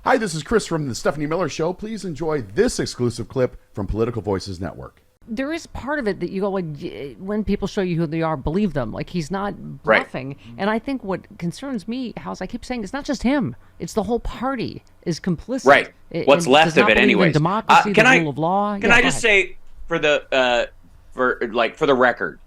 Hi, this is Chris from the Stephanie Miller Show. Please enjoy this exclusive clip from Political Voices Network. There is part of it that you go, like, when people show you who they are, believe them. Like, he's not bluffing. Right. And I think what concerns me, as I keep saying, it's not just him. It's the whole party is complicit. Right. What's left of it anyway. Democracy, the rule of law. Can I just say for the record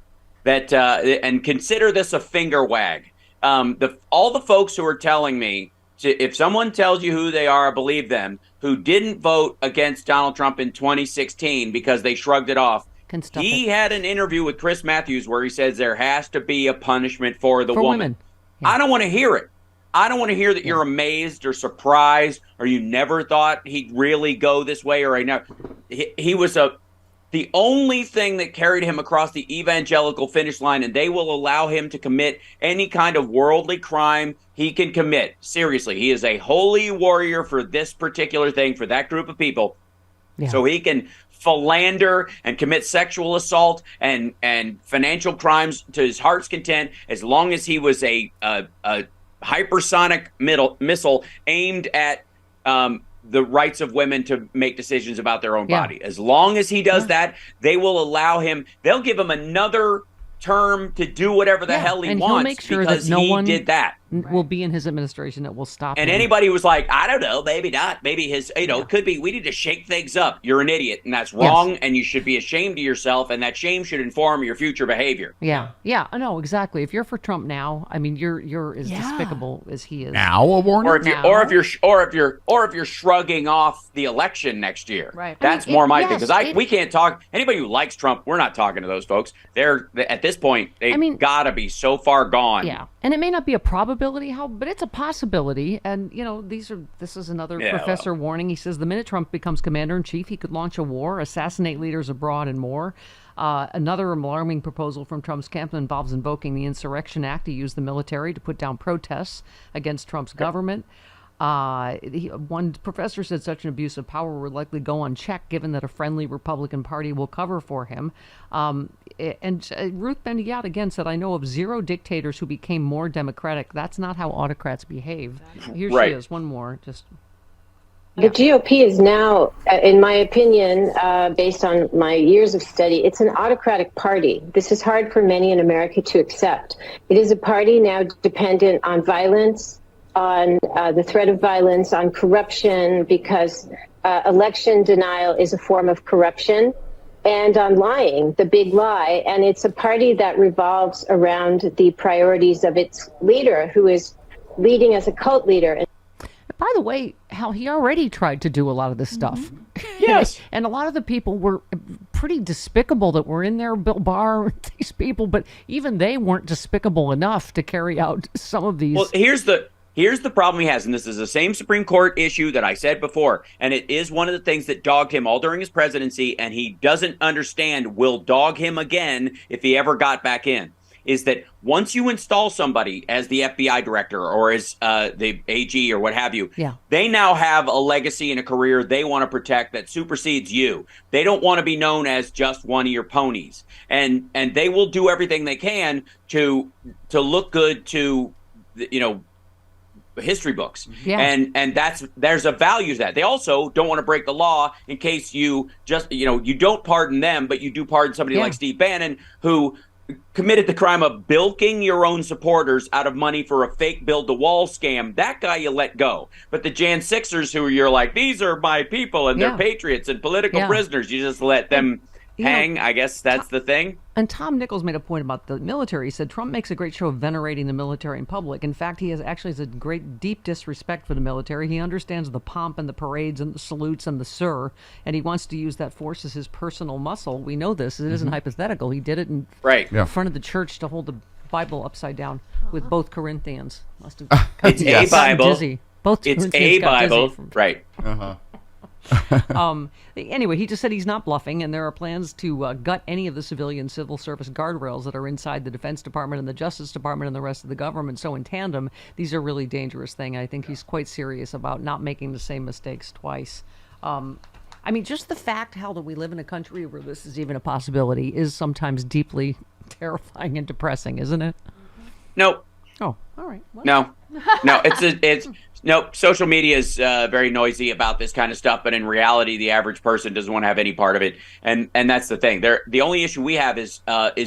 that and consider this a finger wag. All the folks who are telling me, if someone tells you who they are, believe them, who didn't vote against Donald Trump in 2016 because they shrugged it off. He had an interview with Chris Matthews where he says there has to be a punishment for the woman. Yeah. I don't want to hear it. I don't want to hear that you're amazed or surprised or you never thought he'd really go this way or he was the only thing that carried him across the evangelical finish line, and they will allow him to commit any kind of worldly crime he can commit. Seriously, he is a holy warrior for this particular thing, for that group of people. Yeah. So he can philander and commit sexual assault and financial crimes to his heart's content as long as he was a hypersonic missile aimed at the rights of women to make decisions about their own body. As long as he does that, they will allow him. They'll give him another term to do whatever the hell he wants, make sure because that no he one did that. Will be in his administration that will stop and him. Anybody who was like, I don't know, maybe not, maybe his, it could be, we need to shake things up. You're an idiot, and that's wrong, and you should be ashamed of yourself, and that shame should inform your future behavior. Yeah, no, exactly. If you're for Trump now, I mean, you're as despicable as he is now. A warning, or if you're shrugging off the election next year, right? That's more my thing, because we can't talk. Anybody who likes Trump, we're not talking to those folks. They're at this point, they've got to be so far gone. Yeah, and it may not be a probability, but it's a possibility. And this is another professor warning. He says the minute Trump becomes commander-in-chief, he could launch a war, assassinate leaders abroad, and more. Another alarming proposal from Trump's camp involves invoking the Insurrection Act to use the military to put down protests against Trump's government. One professor said such an abuse of power would likely go unchecked, given that a friendly Republican Party will cover for him. And Ruth Bendiat again said, I know of 0 dictators who became more democratic. That's not how autocrats behave. Here she is, one more. The GOP is now, in my opinion, based on my years of study, it's an autocratic party. This is hard for many in America to accept. It is a party now dependent on violence, on the threat of violence, on corruption, because election denial is a form of corruption, and on lying, the big lie. And it's a party that revolves around the priorities of its leader, who is leading as a cult leader. By the way, Hal, he already tried to do a lot of this stuff. Yes. And a lot of the people were pretty despicable that were in there, Bill Barr, these people, but even they weren't despicable enough to carry out some of these. Well, here's the problem he has, and this is the same Supreme Court issue that I said before, and it is one of the things that dogged him all during his presidency, and he doesn't understand will dog him again if he ever got back in, is that once you install somebody as the FBI director or as the AG or what have you, they now have a legacy and a career they want to protect that supersedes you. They don't want to be known as just one of your ponies, and they will do everything they can to look good to, history books. And there's a value to that. They also don't want to break the law in case you just, you don't pardon them, but you do pardon somebody like Steve Bannon, who committed the crime of bilking your own supporters out of money for a fake build-the-wall scam. That guy you let go. But the Jan Sixers, who you're like, these are my people and they're patriots and political prisoners, you just let them hang. I guess that's the thing. And Tom Nichols made a point about the military. He said Trump makes a great show of venerating the military in public. In fact, he has a great deep disrespect for the military. He understands the pomp and the parades and the salutes and the sir, and he wants to use that force as his personal muscle. We know this. It isn't hypothetical. He did it in front of the church to hold the Bible upside down with both Corinthians. Must have it's a Bible. Dizzy. Both it's Corinthians a Bible. Right. Anyway, he just said he's not bluffing, and there are plans to gut any of the civilian civil service guardrails that are inside the Defense Department and the Justice Department and the rest of the government. So in tandem, these are really dangerous things. I think he's quite serious about not making the same mistakes twice. I mean, just the fact, Hal, that we live in a country where this is even a possibility is sometimes deeply terrifying and depressing, isn't it? No. Oh, all right. Well. No. It's Nope. Social media is very noisy about this kind of stuff, but in reality, the average person doesn't want to have any part of it, and that's the thing. The only issue we have is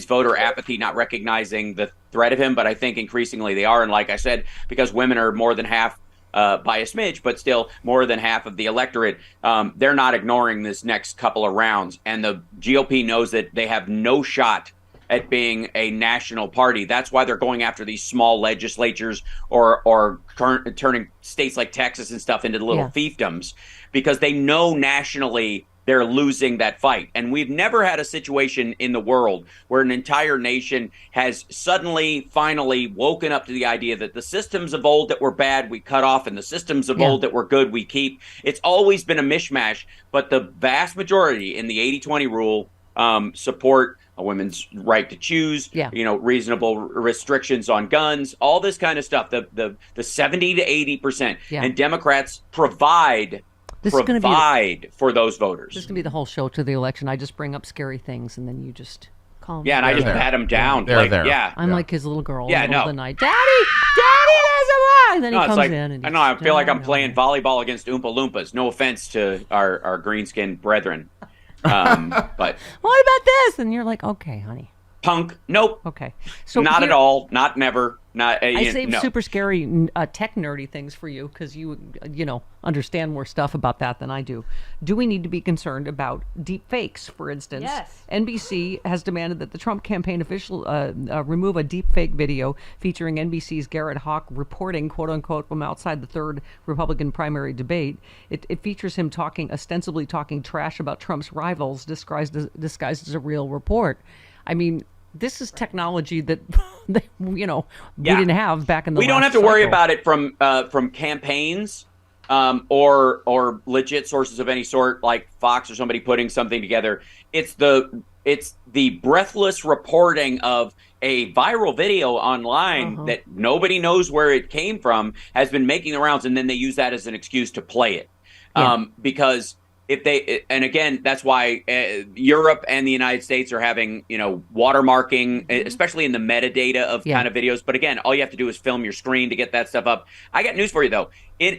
voter apathy, not recognizing the threat of him. But I think increasingly they are, and like I said, because women are more than half. By a smidge, but still more than half of the electorate. They're not ignoring this next couple of rounds, and the GOP knows that they have no shot at being a national party. That's why they're going after these small legislatures or turning states like Texas and stuff into little fiefdoms, because they know nationally they're losing that fight. And we've never had a situation in the world where an entire nation has suddenly, finally woken up to the idea that the systems of old that were bad, we cut off, and the systems of old that were good, we keep. It's always been a mishmash, but the vast majority in the 80-20 rule support a women's right to choose, reasonable restrictions on guns, all this kind of stuff, the 70 to 80%. And Democrats provide for those voters. This is going to be the whole show to the election. I just bring up scary things, and then you just calm down. And I just pat him down. I'm like his little girl in the middle of the night. Daddy doesn't lie! And then he comes in. And I know, I feel like I'm playing volleyball against Oompa Loompas. No offense to our green-skinned brethren. But what about this? And you're like, okay, honey. Punk. Nope. Okay. So not at all. Not never. Not. I saved super scary tech nerdy things for you because you understand more stuff about that than I do. Do we need to be concerned about deep fakes, for instance? Yes. NBC has demanded that the Trump campaign official remove a deep fake video featuring NBC's Garrett Hawk reporting, quote unquote, from outside the third Republican primary debate. It features him ostensibly talking trash about Trump's rivals, disguised as a real report. I mean, this is technology that we didn't have back in the. We don't have to worry about it from campaigns or legit sources of any sort, like Fox or somebody putting something together. It's the breathless reporting of a viral video online that nobody knows where it came from, has been making the rounds, and then they use that as an excuse to play it because. And again, that's why Europe and the United States are having, watermarking, especially in the metadata of kind of videos. But again, all you have to do is film your screen to get that stuff up. I got news for you, though.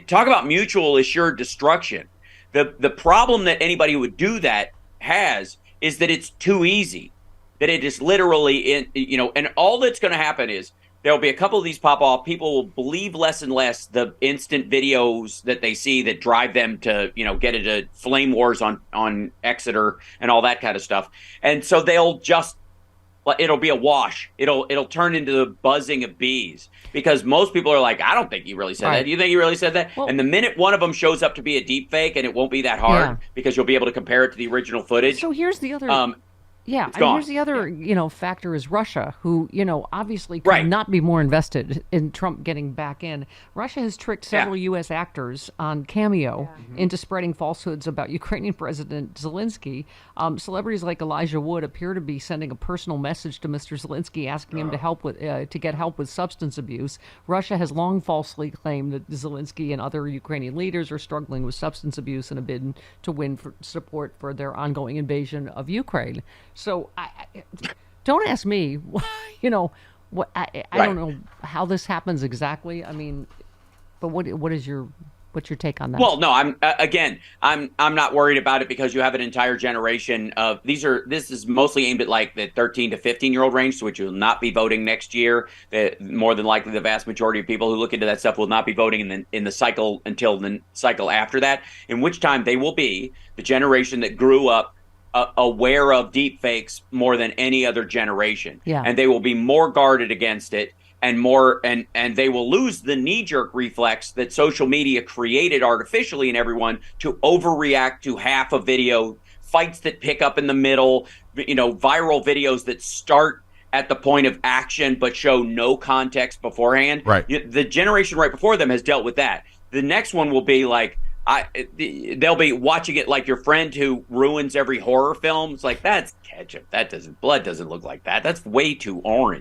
Talk about mutual assured destruction. The problem that anybody who would do that has is that it's too easy, that it is literally and all that's going to happen is there'll be a couple of these pop off. People will believe less and less the instant videos that they see that drive them to, get into flame wars on Exeter and all that kind of stuff. And so it'll be a wash. It'll turn into the buzzing of bees because most people are like, I don't think he really said that. Do you think he really said that? Well, and the minute one of them shows up to be a deep fake, and it won't be that hard because you'll be able to compare it to the original footage. So here's the other. Here's the other, factor is Russia, who, obviously could not be more invested in Trump getting back in. Russia has tricked several U.S. actors on Cameo into spreading falsehoods about Ukrainian President Zelensky. Celebrities like Elijah Wood appear to be sending a personal message to Mr. Zelensky asking him to get help with substance abuse. Russia has long falsely claimed that Zelensky and other Ukrainian leaders are struggling with substance abuse in a bid to win support for their ongoing invasion of Ukraine. So don't ask me, I don't know how this happens exactly. I mean, but what's your take on that? Well, no, I'm not worried about it because you have an entire generation of this is mostly aimed at like the 13 to 15-year-old range, which will not be voting next year. More than likely, the vast majority of people who look into that stuff will not be voting in the cycle until the cycle after that, in which time they will be the generation that grew up aware of deep fakes more than any other generation. And they will be more guarded against it and they will lose the knee-jerk reflex that social media created artificially in everyone to overreact to half a video, fights that pick up in the middle, viral videos that start at the point of action but show no context beforehand. The generation right before them has dealt with that. The next one will be like, they'll be watching it like your friend who ruins every horror film. It's like, that's ketchup. Blood doesn't look like that. That's way too orange.